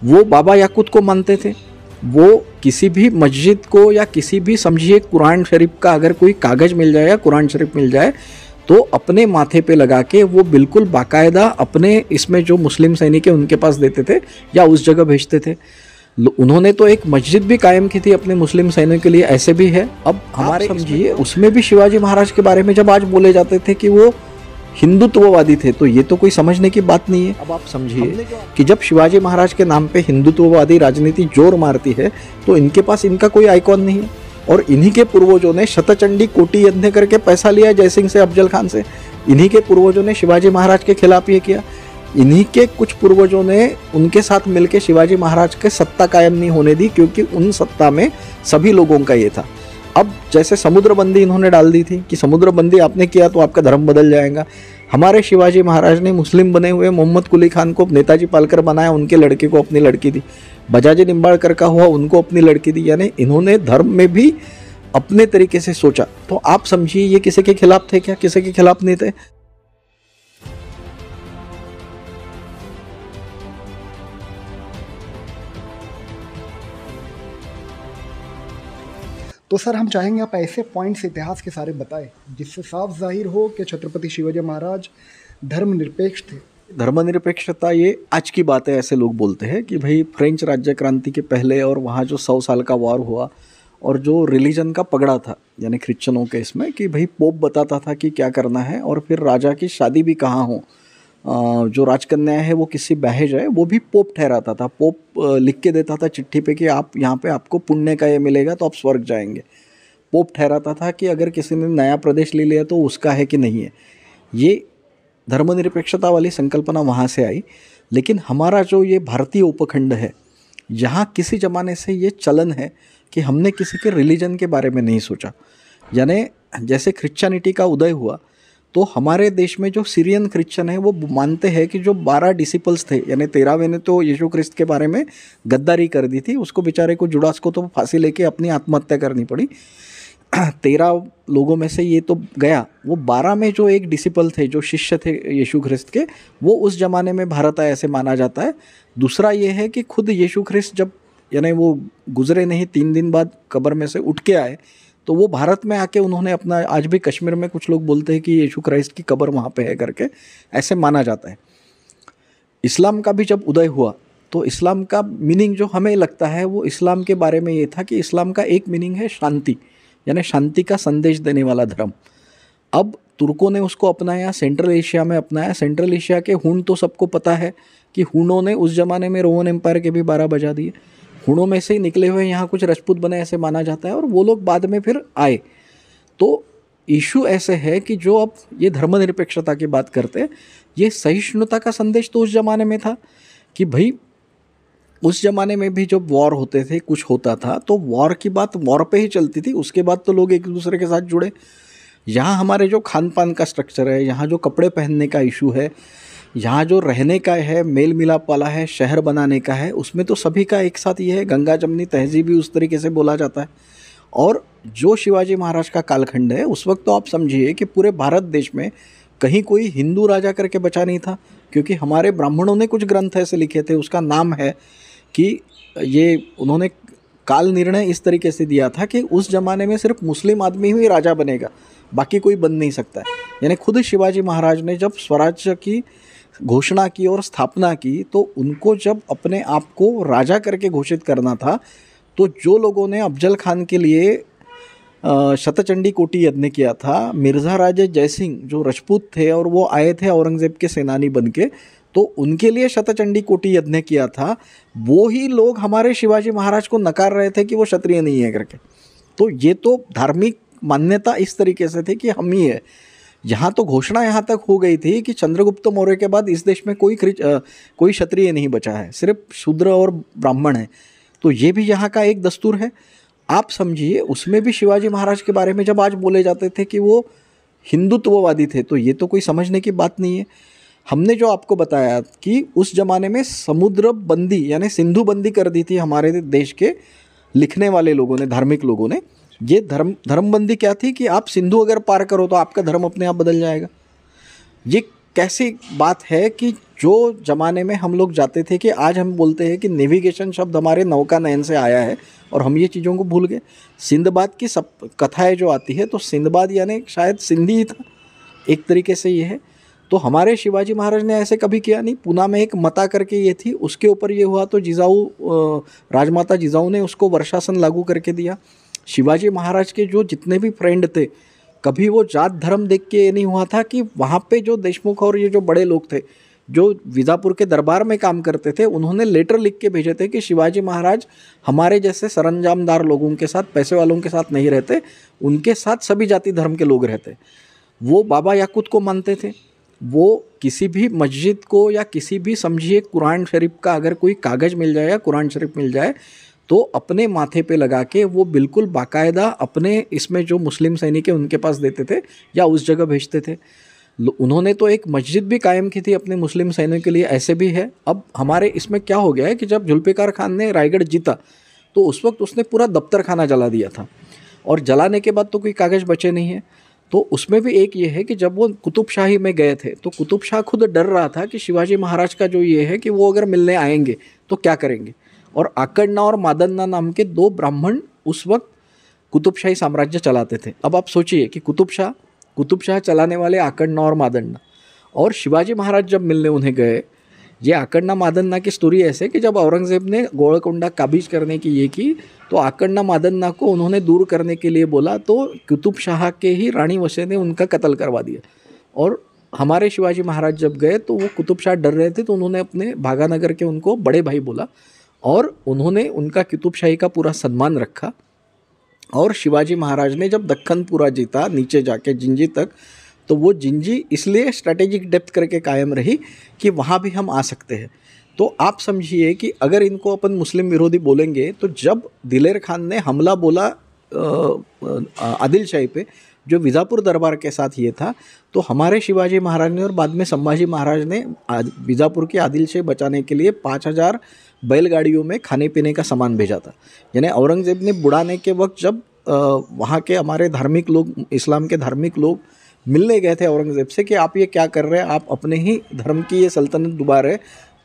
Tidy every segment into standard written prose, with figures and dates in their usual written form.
वो बाबा याकूत को मानते थे। वो किसी भी मस्जिद को या किसी भी समझिए कुरान शरीफ का अगर कोई कागज़ मिल जाए या कुरान शरीफ मिल जाए तो अपने माथे पे लगा के वो बिल्कुल बाकायदा अपने इसमें जो मुस्लिम सैनिक है उनके पास देते थे या उस जगह भेजते थे। उन्होंने तो एक मस्जिद भी कायम की थी अपने मुस्लिम सैनिकों के लिए, ऐसे भी है। अब हमारे समझिए उसमें भी शिवाजी महाराज के बारे में जब आज बोले जाते थे कि वो हिंदुत्ववादी थे, तो ये तो कोई समझने की बात नहीं है। अब आप समझिए कि जब शिवाजी महाराज के नाम पे हिंदुत्ववादी राजनीति जोर मारती है तो इनके पास इनका कोई आइकॉन नहीं है। और इन्हीं के पूर्वजों ने शतचंडी कोटि यज्ञ करके पैसा लिया जयसिंह से, अफजल खान से। इन्हीं के पूर्वजों ने शिवाजी महाराज के खिलाफ ये किया। इन्हीं के कुछ पूर्वजों ने उनके साथ मिलकर शिवाजी महाराज के सत्ता कायम नहीं होने दी, क्योंकि उन सत्ता में सभी लोगों का ये था। अब जैसे समुद्रबंदी इन्होंने डाल दी थी कि समुद्रबंदी आपने किया तो आपका धर्म बदल जाएगा। हमारे शिवाजी महाराज ने मुस्लिम बने हुए मोहम्मद कुली खान को नेताजी पालकर बनाया, उनके लड़के को अपनी लड़की दी। बजाजी निम्बाड़कर का हुआ, उनको अपनी लड़की दी। यानी इन्होंने धर्म में भी अपने तरीके से सोचा। तो आप समझिए ये किसी के खिलाफ थे क्या? किसी के खिलाफ नहीं थे। तो सर हम चाहेंगे आप ऐसे पॉइंट्स इतिहास के सारे बताएं जिससे साफ जाहिर हो कि छत्रपति शिवाजी महाराज धर्मनिरपेक्ष थे। धर्मनिरपेक्षता ये आज की बात है, ऐसे लोग बोलते हैं कि भाई फ्रेंच राज्य क्रांति के पहले और वहाँ जो 100 साल का वॉर हुआ और जो रिलीजन का पगड़ा था यानी क्रिश्चियनों के इसमें कि भाई पोप बताता था कि क्या करना है, और फिर राजा की शादी भी कहाँ हो, जो राजकन्या है वो किसी बहज है वो भी पोप ठहराता था। पोप लिख के देता था चिट्ठी पे कि आप यहाँ पे आपको पुण्य का ये मिलेगा तो आप स्वर्ग जाएंगे। पोप ठहराता था कि अगर किसी ने नया प्रदेश ले लिया तो उसका है कि नहीं है। ये धर्मनिरपेक्षता वाली संकल्पना वहाँ से आई। लेकिन हमारा जो ये भारतीय उपखंड है, यहाँ किसी ज़माने से ये चलन है कि हमने किसी के रिलीजन के बारे में नहीं सोचा। यानी जैसे क्रिश्चियनिटी का उदय हुआ तो हमारे देश में जो सीरियन क्रिश्चियन है वो मानते हैं कि जो 12 डिसिपल्स थे, यानी 13वें ने तो यीशु क्रिस्त के बारे में गद्दारी कर दी थी, उसको बेचारे को जुड़ास को तो फांसी लेके अपनी आत्महत्या करनी पड़ी। 13 लोगों में से ये तो गया, वो 12 में जो एक डिसिपल थे, जो शिष्य थे यीशु ख्रिस्त के, वो उस ज़माने में भारत आए ऐसे माना जाता है। दूसरा ये है कि खुद यीशु ख्रिस्त जब यानी वो गुजरे नहीं 3 दिन बाद कब्र में से उठ के आए तो वो भारत में आके उन्होंने अपना, आज भी कश्मीर में कुछ लोग बोलते हैं कि यीशु क्राइस्ट की कब्र वहाँ पे है करके, ऐसे माना जाता है। इस्लाम का भी जब उदय हुआ तो इस्लाम का मीनिंग जो हमें लगता है वो इस्लाम के बारे में ये था कि इस्लाम का एक मीनिंग है शांति, यानी शांति का संदेश देने वाला धर्म। अब तुर्कों ने उसको अपनाया, सेंट्रल एशिया में अपनाया। सेंट्रल एशिया के हुन तो सबको पता है कि हुनों ने उस ज़माने में रोमन एम्पायर के भी 12 बजा दिए। हुनों में से ही निकले हुए यहाँ कुछ राजपूत बने ऐसे माना जाता है, और वो लोग बाद में फिर आए। तो इशू ऐसे है कि जो अब ये धर्मनिरपेक्षता की बात करते हैं, ये सहिष्णुता का संदेश तो उस ज़माने में था कि भाई उस ज़माने में भी जब वॉर होते थे, कुछ होता था तो वॉर की बात वॉर पे ही चलती थी, उसके बाद तो लोग एक दूसरे के साथ जुड़े। यहाँ हमारे जो खान पान का स्ट्रक्चर है, यहाँ जो कपड़े पहनने का इशू है, यहाँ जो रहने का है, मेल मिलाप वाला है, शहर बनाने का है, उसमें तो सभी का एक साथ ये है। गंगा जमनी तहजीब भी उस तरीके से बोला जाता है। और जो शिवाजी महाराज का कालखंड है उस वक्त तो आप समझिए कि पूरे भारत देश में कहीं कोई हिंदू राजा करके बचा नहीं था, क्योंकि हमारे ब्राह्मणों ने कुछ ग्रंथ ऐसे लिखे थे, उसका नाम है कि ये उन्होंने काल निर्णय इस तरीके से दिया था कि उस ज़माने में सिर्फ मुस्लिम आदमी ही राजा बनेगा, बाकी कोई बन नहीं सकता है। यानी खुद शिवाजी महाराज ने जब स्वराज्य की घोषणा की और स्थापना की तो उनको जब अपने आप को राजा करके घोषित करना था, तो जो लोगों ने अफजल खान के लिए शतचंडी कोटि यज्ञ किया था, मिर्ज़ा राजे जयसिंह जो राजपूत थे और वो आए थे औरंगज़ेब के सेनानी बन के, तो उनके लिए शतचंडी कोटि यज्ञ किया था, वो ही लोग हमारे शिवाजी महाराज को नकार रहे थे कि वो क्षत्रिय नहीं है करके। तो ये तो धार्मिक मान्यता इस तरीके से थी कि हम ही है। यहाँ तो घोषणा यहाँ तक हो गई थी कि चंद्रगुप्त मौर्य के बाद इस देश में कोई क्षत्रिय नहीं बचा है, सिर्फ शूद्र और ब्राह्मण है। तो ये भी यहाँ का एक दस्तूर है। आप समझिए उसमें भी शिवाजी महाराज के बारे में जब आज बोले जाते थे कि वो हिंदुत्ववादी थे, तो ये तो कोई समझने की बात नहीं है। हमने जो आपको बताया कि उस ज़माने में समुद्र बंदी यानी सिंधु बंदी कर दी थी हमारे देश के लिखने वाले लोगों ने, धार्मिक लोगों ने। ये धर्मबंदी क्या थी कि आप सिंधु अगर पार करो तो आपका धर्म अपने आप बदल जाएगा। ये कैसी बात है कि जो ज़माने में हम लोग जाते थे कि आज हम बोलते हैं कि नेविगेशन शब्द हमारे नौका नयन से आया है और हम ये चीज़ों को भूल गए। सिंदबाद की सब कथाएं जो आती है तो सिंदबाद यानी शायद सिंधी ही था, एक तरीके से ये है। तो हमारे शिवाजी महाराज ने ऐसे कभी किया नहीं। पूना में एक मता करके ये थी, उसके ऊपर ये हुआ तो जिजाऊ राजमाता जिजाऊ ने उसको वर्षासन लागू करके दिया। शिवाजी महाराज के जो जितने भी फ्रेंड थे, कभी वो जात धर्म देख के ये नहीं हुआ था कि वहाँ पे जो देशमुख और ये जो बड़े लोग थे जो विजापुर के दरबार में काम करते थे, उन्होंने लेटर लिख के भेजे थे कि शिवाजी महाराज हमारे जैसे सरंजामदार लोगों के साथ, पैसे वालों के साथ नहीं रहते, उनके साथ सभी जाति धर्म के लोग रहते। वो बाबा याकूत को मानते थे। वो किसी भी मस्जिद को या किसी भी समझिए कुरान शरीफ का अगर कोई कागज़ मिल जाए या कुरान शरीफ मिल जाए तो अपने माथे पे लगा के वो बिल्कुल बाकायदा अपने इसमें जो मुस्लिम सैनिक है उनके पास देते थे या उस जगह भेजते थे। उन्होंने तो एक मस्जिद भी कायम की थी अपने मुस्लिम सैनिकों के लिए, ऐसे भी है। अब हमारे इसमें क्या हो गया है कि जब जुल्फ़िकार खान ने रायगढ़ जीता तो उस वक्त उसने पूरा दफ्तर खाना जला दिया था और जलाने के बाद तो कोई कागज़ बचे नहीं है। तो उसमें भी एक ये है कि जब वो कुतुब शाही में गए थे तो कुतुब शाह खुद डर रहा था कि शिवाजी महाराज का जो ये है कि वो अगर मिलने आएंगे तो क्या करेंगे। और आकड़ना और मादन्ना नाम के दो ब्राह्मण उस वक्त कुतुब शाही साम्राज्य चलाते थे। अब आप सोचिए कि कुतुब शाह चलाने वाले आकड़ना और मादन्ना, और शिवाजी महाराज जब मिलने उन्हें गए, ये आकड़ना मादन्ना की स्टोरी ऐसे कि जब औरंगज़ेब ने गोलकोंडा काबिज करने की ये की तो आकड़ना मादन्ना को उन्होंने दूर करने के लिए बोला तो कुतुब शाह के ही रानी वसे ने उनका कत्ल करवा दिया। और हमारे शिवाजी महाराज जब गए तो वो कुतुब शाह डर रहे थे तो उन्होंने अपने भागानगर के उनको बड़े भाई बोला और उन्होंने उनका कुतुब शाही का पूरा सम्मान रखा। और शिवाजी महाराज ने जब दक्कन पूरा जीता नीचे जाके जिंजी तक, तो वो जिंजी इसलिए स्ट्रैटेजिक डेप्थ करके कायम रही कि वहाँ भी हम आ सकते हैं। तो आप समझिए कि अगर इनको अपन मुस्लिम विरोधी बोलेंगे तो जब दिलेर खान ने हमला बोला आदिल शाही पे जो विजापुर दरबार के साथ ये था, तो हमारे शिवाजी महाराज ने और बाद में संभाजी महाराज ने विजापुर की आदिल शाही बचाने के लिए 5000 बैलगाड़ियों में खाने पीने का सामान भेजा था। यानी औरंगज़ेब ने बुढ़ाने के वक्त जब वहाँ के हमारे धार्मिक लोग, इस्लाम के धार्मिक लोग मिलने गए थे औरंगज़ेब से कि आप ये क्या कर रहे हैं, आप अपने ही धर्म की ये सल्तनत डुबा रहे,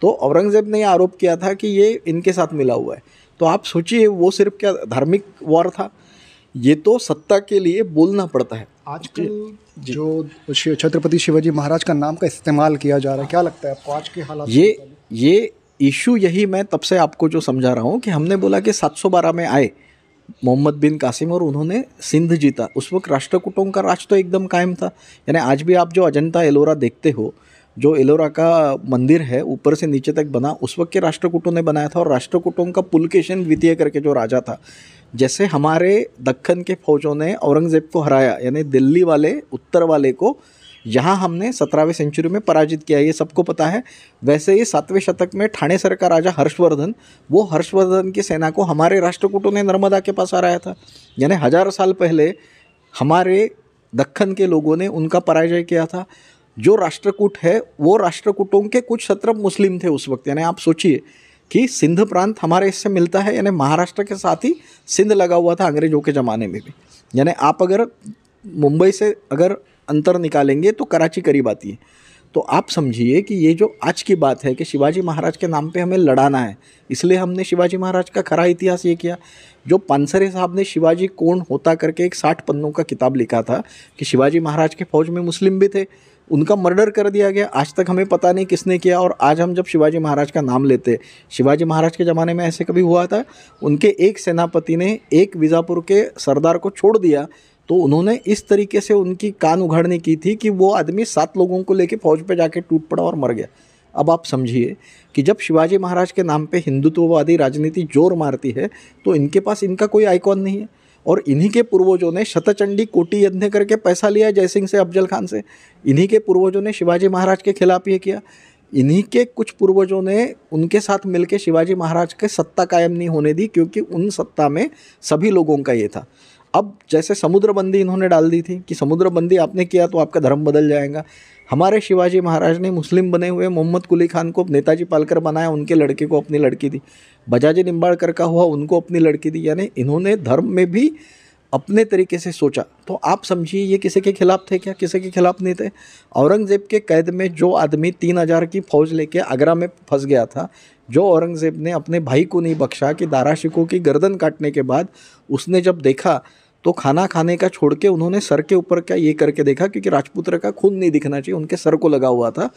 तो औरंगज़ेब ने ये आरोप किया था कि ये इनके साथ मिला हुआ है। तो आप सोचिए वो सिर्फ क्या धार्मिक वॉर था, ये तो सत्ता के लिए बोलना पड़ता है। आजकल जो छत्रपति शिवाजी महाराज का नाम का इस्तेमाल किया जा रहा है, क्या लगता है आपको आज के हालात? ये इशू यही मैं तब से आपको जो समझा रहा हूँ कि हमने बोला कि 712 में आए मोहम्मद बिन कासिम और उन्होंने सिंध जीता। उस वक्त राष्ट्रकूटों का राज तो एकदम कायम था। यानी आज भी आप जो अजंता एलोरा देखते हो, जो एलोरा का मंदिर है ऊपर से नीचे तक बना, उस वक्त के राष्ट्रकूटों ने बनाया था। और राष्ट्रकूटों का पुलकेशन द्वितीय करके जो राजा था, जैसे हमारे दक्कन के फौजों ने औरंगज़ेब को हराया, यानी दिल्ली वाले उत्तर वाले को यहाँ हमने 17वीं सेंचुरी में पराजित किया, ये सबको पता है। वैसे ही 7वें शतक में ठाणेसर का राजा हर्षवर्धन, वो हर्षवर्धन की सेना को हमारे राष्ट्रकूटों ने नर्मदा के पास हराया था। यानी 1000 साल पहले हमारे दक्कन के लोगों ने उनका पराजय किया था। जो राष्ट्रकूट है वो राष्ट्रकूटों के कुछ क्षत्रप मुस्लिम थे उस वक्त। यानी आप सोचिए कि सिंध प्रांत हमारे इससे मिलता है, यानी महाराष्ट्र के साथ ही सिंध लगा हुआ था अंग्रेजों के ज़माने में भी। यानी आप अगर मुंबई से अगर अंतर निकालेंगे तो कराची करीब आती है। तो आप समझिए कि ये जो आज की बात है कि शिवाजी महाराज के नाम पे हमें लड़ाना है, इसलिए हमने शिवाजी महाराज का खरा इतिहास ये किया। जो पानसरे साहब ने शिवाजी कौन होता करके एक 60 पन्नों का किताब लिखा था कि शिवाजी महाराज के फौज में मुस्लिम भी थे, उनका मर्डर कर दिया गया। आज तक हमें पता नहीं किसने किया। और आज हम जब शिवाजी महाराज का नाम लेते, शिवाजी महाराज के ज़माने में ऐसे कभी हुआ था? उनके एक सेनापति ने एक विजापुर के सरदार को छोड़ दिया, तो उन्होंने इस तरीके से उनकी कान उघाड़ने की थी कि वो आदमी 7 लोगों को लेके फौज पे जाके टूट पड़ा और मर गया। अब आप समझिए कि जब शिवाजी महाराज के नाम पे हिंदुत्ववादी राजनीति जोर मारती है तो इनके पास इनका कोई आइकॉन नहीं है। और इन्हीं के पूर्वजों ने शतचंडी कोटि यज्ञ करके पैसा लिया जयसिंह से, अफजल खान से। इन्हीं के पूर्वजों ने शिवाजी महाराज के खिलाफ ये किया। इन्हीं के कुछ पूर्वजों ने उनके साथ मिलकर शिवाजी महाराज के सत्ता कायम नहीं होने दी, क्योंकि उन सत्ता में सभी लोगों का ये था। अब जैसे समुद्रबंदी इन्होंने डाल दी थी कि समुद्रबंदी आपने किया तो आपका धर्म बदल जाएगा। हमारे शिवाजी महाराज ने मुस्लिम बने हुए मोहम्मद कुली खान को नेताजी पालकर बनाया, उनके लड़के को अपनी लड़की दी। बजाजी निम्बाड़कर का हुआ, उनको अपनी लड़की दी। यानी इन्होंने धर्म में भी अपने तरीके से सोचा, तो आप समझिए ये किसी के खिलाफ थे क्या? किसी के खिलाफ नहीं थे। औरंगज़ेब के कैद में जो आदमी 3000 की फौज लेके आगरा में फंस गया था, जो औरंगज़ेब ने अपने भाई को नहीं बख्शा कि दारा शिकोह की गर्दन काटने के बाद उसने जब देखा तो खाना खाने का छोड़ के उन्होंने सर के ऊपर क्या ये करके देखा, क्योंकि राजपुत्र का खून नहीं दिखना चाहिए, उनके सर को लगा हुआ था।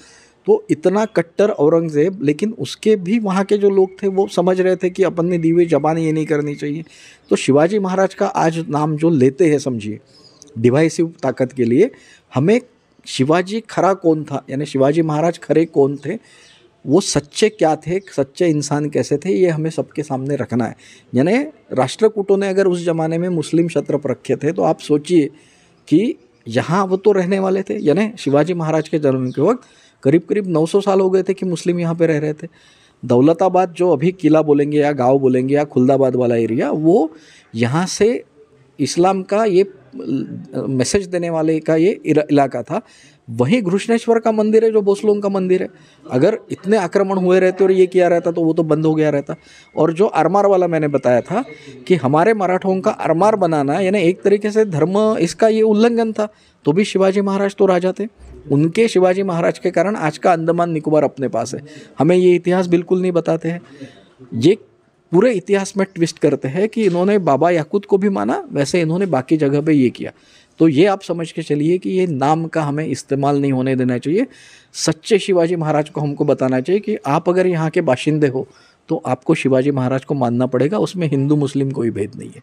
तो इतना कट्टर औरंगज़ेब, लेकिन उसके भी वहाँ के जो लोग थे वो समझ रहे थे कि अपन ने दी हुई ज़बान ये नहीं करनी चाहिए। तो शिवाजी महाराज का आज नाम जो लेते हैं, समझिए डिवाइसिव ताकत के लिए, हमें शिवाजी खरा कौन था, यानी शिवाजी महाराज खरे कौन थे, वो सच्चे क्या थे, सच्चे इंसान कैसे थे, ये हमें सबके सामने रखना है। यानी राष्ट्रकूटों ने अगर उस ज़माने में मुस्लिम क्षत्रप रखे थे, तो आप सोचिए कि यहाँ वो तो रहने वाले थे। यानी शिवाजी महाराज के जन्म के वक्त करीब करीब 900 साल हो गए थे कि मुस्लिम यहाँ पे रह रहे थे। दौलताबाद जो अभी किला बोलेंगे या गांव बोलेंगे या खुलदाबाद वाला एरिया, वो यहाँ से इस्लाम का ये मैसेज देने वाले का ये इलाका था। वहीं घृष्णेश्वर का मंदिर है जो भोसलों का मंदिर है। अगर इतने आक्रमण हुए रहते और ये किया रहता तो वो तो बंद हो गया रहता। और जो आरमार वाला मैंने बताया था कि हमारे मराठों का आरमार बनाना, यानी एक तरीके से धर्म इसका ये उल्लंघन था, तो भी शिवाजी महाराज तो राजा थे। उनके शिवाजी महाराज के कारण आज का अंडमान निकोबार अपने पास है। हमें ये इतिहास बिल्कुल नहीं बताते हैं। ये पूरे इतिहास में ट्विस्ट करते हैं कि इन्होंने बाबा याकूत को भी माना, वैसे इन्होंने बाकी जगह पे ये किया। तो ये आप समझ के चलिए कि ये नाम का हमें इस्तेमाल नहीं होने देना चाहिए। सच्चे शिवाजी महाराज को हमको बताना चाहिए कि आप अगर यहाँ के बाशिंदे हो तो आपको शिवाजी महाराज को मानना पड़ेगा, उसमें हिंदू मुस्लिम कोई भेद नहीं है।